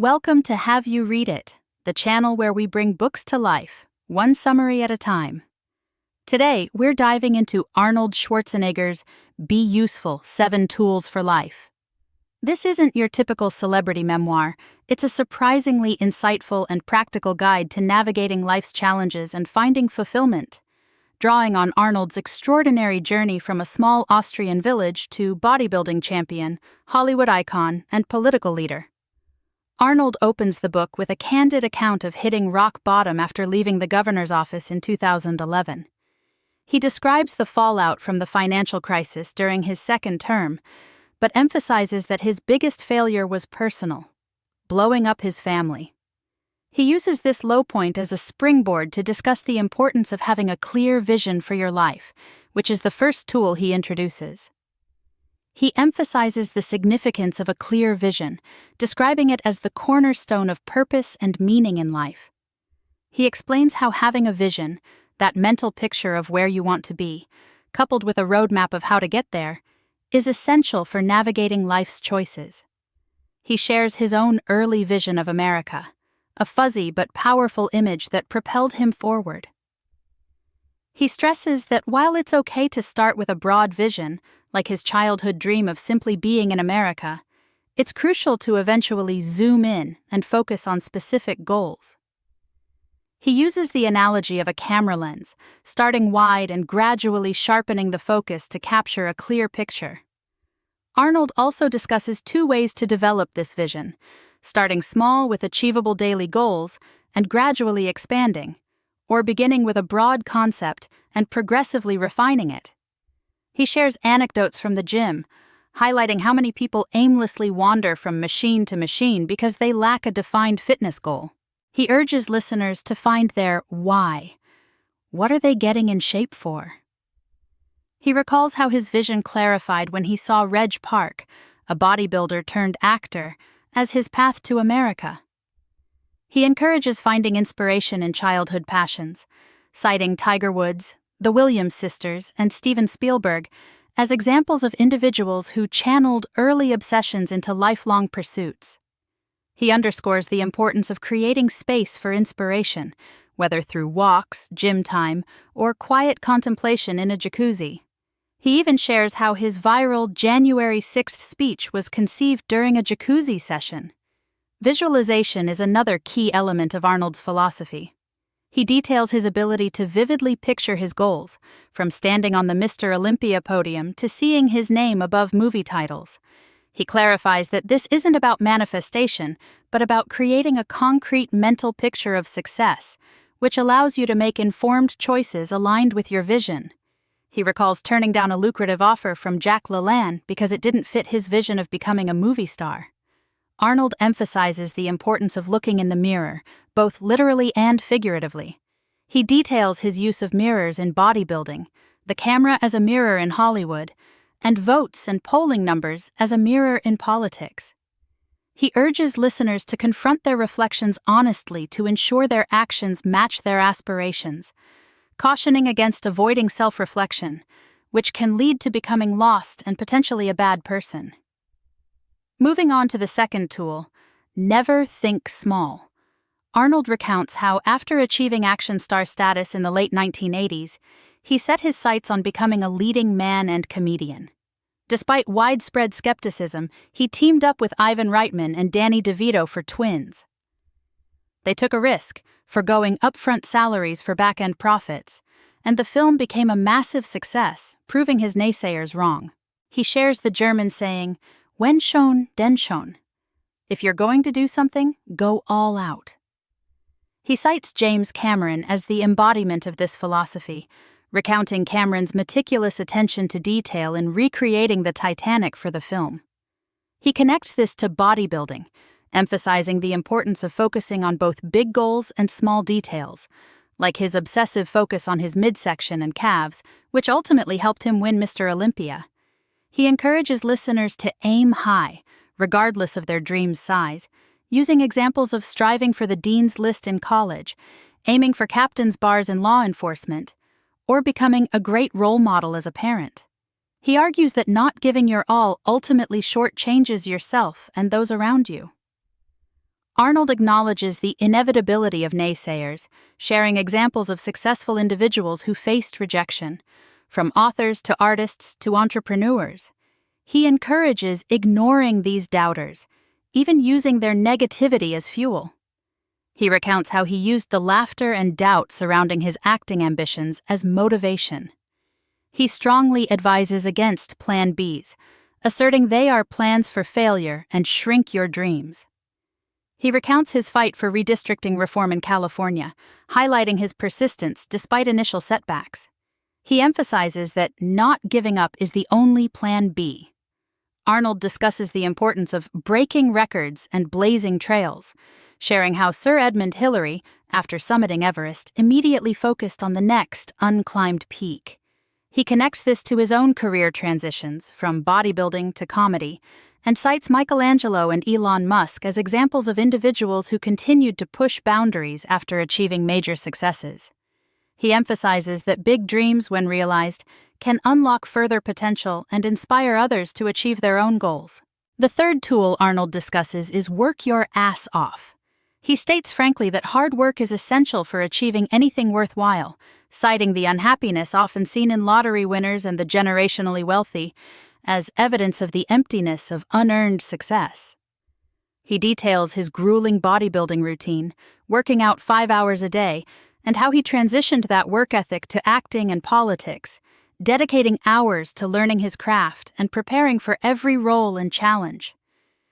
Welcome to Have You Read It, the channel where we bring books to life, one summary at a time. Today, we're diving into Arnold Schwarzenegger's Be Useful: 7 Tools for Life. This isn't your typical celebrity memoir, it's a surprisingly insightful and practical guide to navigating life's challenges and finding fulfillment. Drawing on Arnold's extraordinary journey from a small Austrian village to bodybuilding champion, Hollywood icon, and political leader. Arnold opens the book with a candid account of hitting rock bottom after leaving the governor's office in 2011. He describes the fallout from the financial crisis during his second term, but emphasizes that his biggest failure was personal: blowing up his family. He uses this low point as a springboard to discuss the importance of having a clear vision for your life, which is the first tool he introduces. He emphasizes the significance of a clear vision, describing it as the cornerstone of purpose and meaning in life. He explains how having a vision, that mental picture of where you want to be, coupled with a roadmap of how to get there, is essential for navigating life's choices. He shares his own early vision of America, a fuzzy but powerful image that propelled him forward. He stresses that while it's okay to start with a broad vision, like his childhood dream of simply being in America, it's crucial to eventually zoom in and focus on specific goals. He uses the analogy of a camera lens, starting wide and gradually sharpening the focus to capture a clear picture. Arnold also discusses 2 ways to develop this vision: starting small with achievable daily goals and gradually expanding, or beginning with a broad concept and progressively refining it. He shares anecdotes from the gym, highlighting how many people aimlessly wander from machine to machine because they lack a defined fitness goal. He urges listeners to find their why. What are they getting in shape for? He recalls how his vision clarified when he saw Reg Park, a bodybuilder turned actor, as his path to America. He encourages finding inspiration in childhood passions, citing Tiger Woods, the Williams sisters, and Steven Spielberg as examples of individuals who channeled early obsessions into lifelong pursuits. He underscores the importance of creating space for inspiration, whether through walks, gym time, or quiet contemplation in a jacuzzi. He even shares how his viral January 6th speech was conceived during a jacuzzi session. Visualization is another key element of Arnold's philosophy. He details his ability to vividly picture his goals, from standing on the Mr. Olympia podium to seeing his name above movie titles. He clarifies that this isn't about manifestation, but about creating a concrete mental picture of success, which allows you to make informed choices aligned with your vision. He recalls turning down a lucrative offer from Jack LaLanne because it didn't fit his vision of becoming a movie star. Arnold emphasizes the importance of looking in the mirror, both literally and figuratively. He details his use of mirrors in bodybuilding, the camera as a mirror in Hollywood, and votes and polling numbers as a mirror in politics. He urges listeners to confront their reflections honestly to ensure their actions match their aspirations, cautioning against avoiding self-reflection, which can lead to becoming lost and potentially a bad person. Moving on to the second tool, never think small. Arnold recounts how, after achieving action star status in the late 1980s, he set his sights on becoming a leading man and comedian. Despite widespread skepticism, he teamed up with Ivan Reitman and Danny DeVito for Twins. They took a risk, forgoing upfront salaries for back-end profits, and the film became a massive success, proving his naysayers wrong. He shares the German saying, "Wenn schon, denn schon." If you're going to do something, go all out. He cites James Cameron as the embodiment of this philosophy, recounting Cameron's meticulous attention to detail in recreating the Titanic for the film. He connects this to bodybuilding, emphasizing the importance of focusing on both big goals and small details, like his obsessive focus on his midsection and calves, which ultimately helped him win Mr. Olympia. He encourages listeners to aim high, regardless of their dream's size, using examples of striving for the dean's list in college, aiming for captain's bars in law enforcement, or becoming a great role model as a parent. He argues that not giving your all ultimately shortchanges yourself and those around you. Arnold acknowledges the inevitability of naysayers, sharing examples of successful individuals who faced rejection, from authors to artists to entrepreneurs. He encourages ignoring these doubters, even using their negativity as fuel. He recounts how he used the laughter and doubt surrounding his acting ambitions as motivation. He strongly advises against Plan Bs, asserting they are plans for failure and shrink your dreams. He recounts his fight for redistricting reform in California, highlighting his persistence despite initial setbacks. He emphasizes that not giving up is the only Plan B. Arnold discusses the importance of breaking records and blazing trails, sharing how Sir Edmund Hillary, after summiting Everest, immediately focused on the next unclimbed peak. He connects this to his own career transitions, from bodybuilding to comedy, and cites Michelangelo and Elon Musk as examples of individuals who continued to push boundaries after achieving major successes. He emphasizes that big dreams, when realized, can unlock further potential and inspire others to achieve their own goals. The third tool Arnold discusses is work your ass off. He states frankly that hard work is essential for achieving anything worthwhile, citing the unhappiness often seen in lottery winners and the generationally wealthy as evidence of the emptiness of unearned success. He details his grueling bodybuilding routine, working out 5 hours a day, and how he transitioned that work ethic to acting and politics, dedicating hours to learning his craft and preparing for every role and challenge.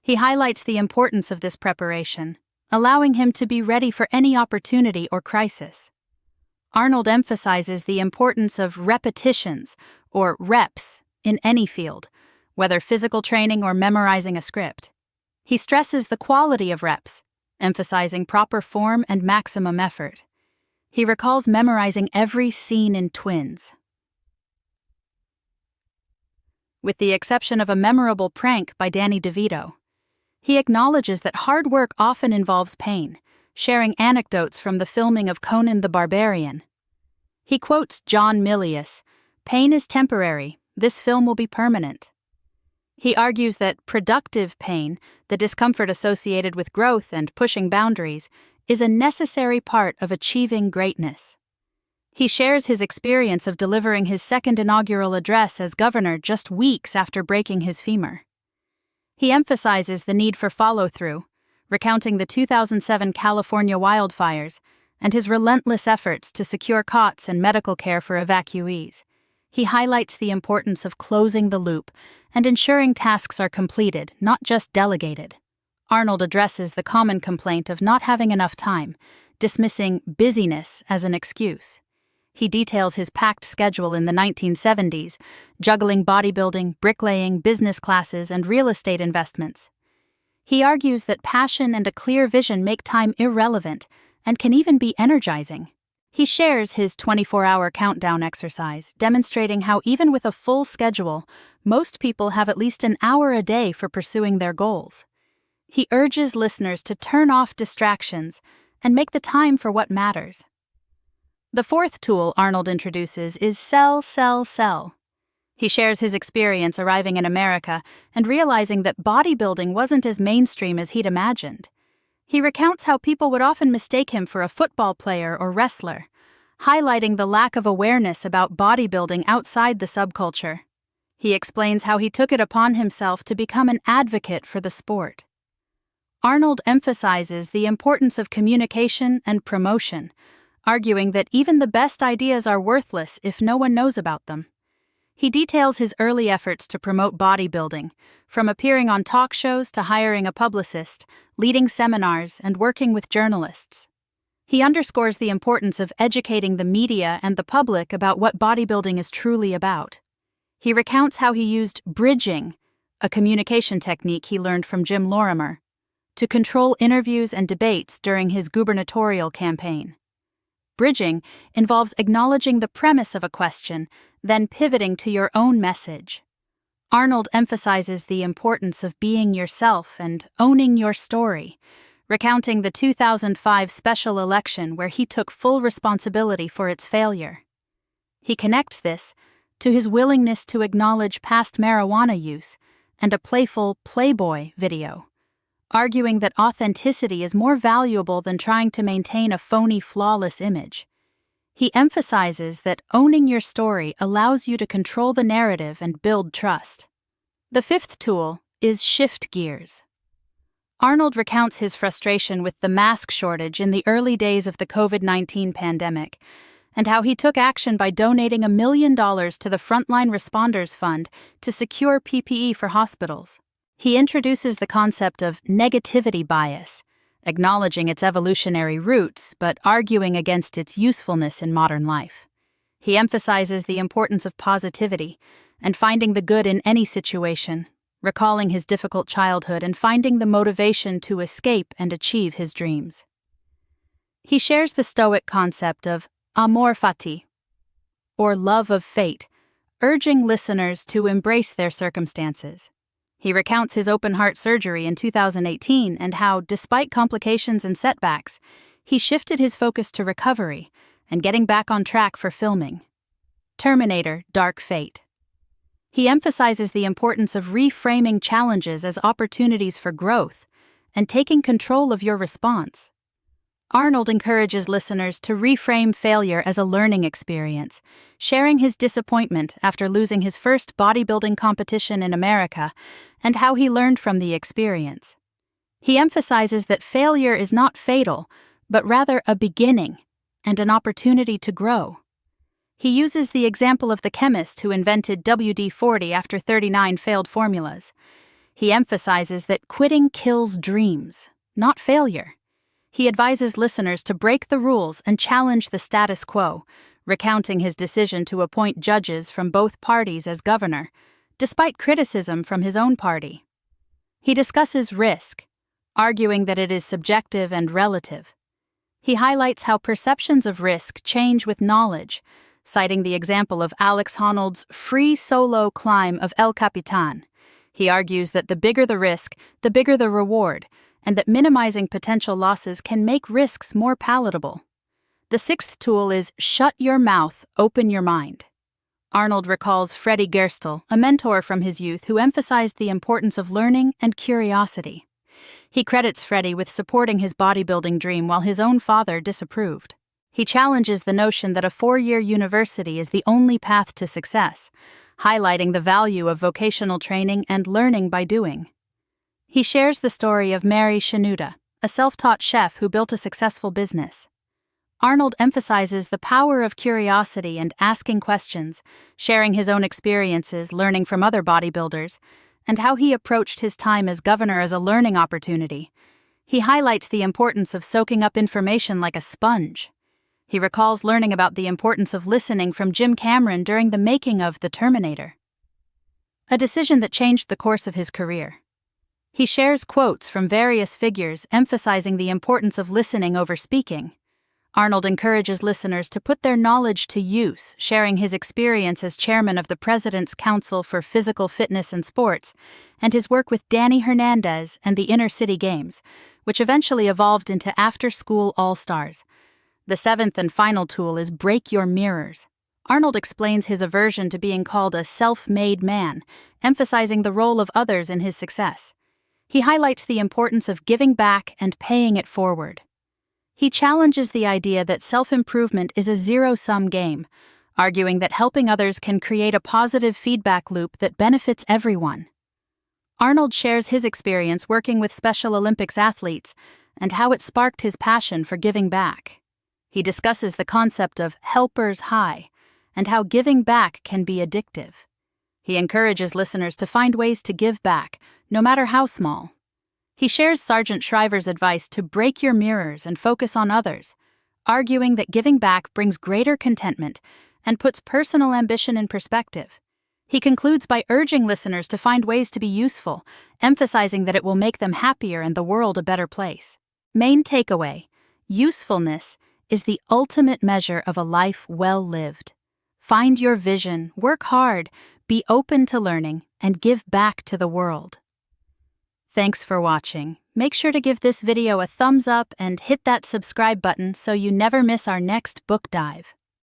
He highlights the importance of this preparation, allowing him to be ready for any opportunity or crisis. Arnold emphasizes the importance of repetitions, or reps, in any field, whether physical training or memorizing a script. He stresses the quality of reps, emphasizing proper form and maximum effort. He recalls memorizing every scene in Twins. With the exception of a memorable prank by Danny DeVito, he acknowledges that hard work often involves pain, sharing anecdotes from the filming of Conan the Barbarian. He quotes John Milius, "Pain is temporary, this film will be permanent." He argues that productive pain, the discomfort associated with growth and pushing boundaries, is a necessary part of achieving greatness. He shares his experience of delivering his second inaugural address as governor just weeks after breaking his femur. He emphasizes the need for follow-through, recounting the 2007 California wildfires and his relentless efforts to secure cots and medical care for evacuees. He highlights the importance of closing the loop and ensuring tasks are completed, not just delegated. Arnold addresses the common complaint of not having enough time, dismissing busyness as an excuse. He details his packed schedule in the 1970s, juggling bodybuilding, bricklaying, business classes, and real estate investments. He argues that passion and a clear vision make time irrelevant and can even be energizing. He shares his 24-hour countdown exercise, demonstrating how even with a full schedule, most people have at least an hour a day for pursuing their goals. He urges listeners to turn off distractions and make the time for what matters. The fourth tool Arnold introduces is sell, sell, sell. He shares his experience arriving in America and realizing that bodybuilding wasn't as mainstream as he'd imagined. He recounts how people would often mistake him for a football player or wrestler, highlighting the lack of awareness about bodybuilding outside the subculture. He explains how he took it upon himself to become an advocate for the sport. Arnold emphasizes the importance of communication and promotion, arguing that even the best ideas are worthless if no one knows about them. He details his early efforts to promote bodybuilding, from appearing on talk shows to hiring a publicist, leading seminars, and working with journalists. He underscores the importance of educating the media and the public about what bodybuilding is truly about. He recounts how he used bridging, a communication technique he learned from Jim Lorimer, to control interviews and debates during his gubernatorial campaign. Bridging involves acknowledging the premise of a question, then pivoting to your own message. Arnold emphasizes the importance of being yourself and owning your story, recounting the 2005 special election where he took full responsibility for its failure. He connects this to his willingness to acknowledge past marijuana use and a playful Playboy video, arguing that authenticity is more valuable than trying to maintain a phony, flawless image. He emphasizes that owning your story allows you to control the narrative and build trust. The fifth tool is shift gears. Arnold recounts his frustration with the mask shortage in the early days of the COVID-19 pandemic, and how he took action by donating $1 million to the Frontline Responders Fund to secure PPE for hospitals. He introduces the concept of negativity bias, acknowledging its evolutionary roots but arguing against its usefulness in modern life. He emphasizes the importance of positivity and finding the good in any situation, recalling his difficult childhood and finding the motivation to escape and achieve his dreams. He shares the Stoic concept of amor fati, or love of fate, urging listeners to embrace their circumstances. He recounts his open-heart surgery in 2018 and how, despite complications and setbacks, he shifted his focus to recovery and getting back on track for filming. Terminator: Dark Fate. He emphasizes the importance of reframing challenges as opportunities for growth and taking control of your response. Arnold encourages listeners to reframe failure as a learning experience, sharing his disappointment after losing his first bodybuilding competition in America and how he learned from the experience. He emphasizes that failure is not fatal, but rather a beginning and an opportunity to grow. He uses the example of the chemist who invented WD-40 after 39 failed formulas. He emphasizes that quitting kills dreams, not failure. He advises listeners to break the rules and challenge the status quo, recounting his decision to appoint judges from both parties as governor, despite criticism from his own party. He discusses risk, arguing that it is subjective and relative. He highlights how perceptions of risk change with knowledge, citing the example of Alex Honnold's free solo climb of El Capitan. He argues that the bigger the risk, the bigger the reward, and that minimizing potential losses can make risks more palatable. The sixth tool is shut your mouth, open your mind. Arnold recalls Freddie Gerstel, a mentor from his youth who emphasized the importance of learning and curiosity. He credits Freddie with supporting his bodybuilding dream while his own father disapproved. He challenges the notion that a 4-year university is the only path to success, highlighting the value of vocational training and learning by doing. He shares the story of Mary Shanuda, a self-taught chef who built a successful business. Arnold emphasizes the power of curiosity and asking questions, sharing his own experiences, learning from other bodybuilders, and how he approached his time as governor as a learning opportunity. He highlights the importance of soaking up information like a sponge. He recalls learning about the importance of listening from Jim Cameron during the making of The Terminator, a decision that changed the course of his career. He shares quotes from various figures emphasizing the importance of listening over speaking. Arnold encourages listeners to put their knowledge to use, sharing his experience as chairman of the President's Council for Physical Fitness and Sports, and his work with Danny Hernandez and the Inner City Games, which eventually evolved into After-School All-Stars. The seventh and final tool is break your mirrors. Arnold explains his aversion to being called a self-made man, emphasizing the role of others in his success. He highlights the importance of giving back and paying it forward. He challenges the idea that self-improvement is a zero-sum game, arguing that helping others can create a positive feedback loop that benefits everyone. Arnold shares his experience working with Special Olympics athletes and how it sparked his passion for giving back. He discusses the concept of helper's high and how giving back can be addictive. He encourages listeners to find ways to give back, no matter how small. He shares Sergeant Shriver's advice to break your mirrors and focus on others, arguing that giving back brings greater contentment and puts personal ambition in perspective. He concludes by urging listeners to find ways to be useful, emphasizing that it will make them happier and the world a better place. Main takeaway: usefulness is the ultimate measure of a life well lived. Find your vision, work hard, be open to learning, and give back to the world. Thanks for watching. Make sure to give this video a thumbs up and hit that subscribe button so you never miss our next book dive.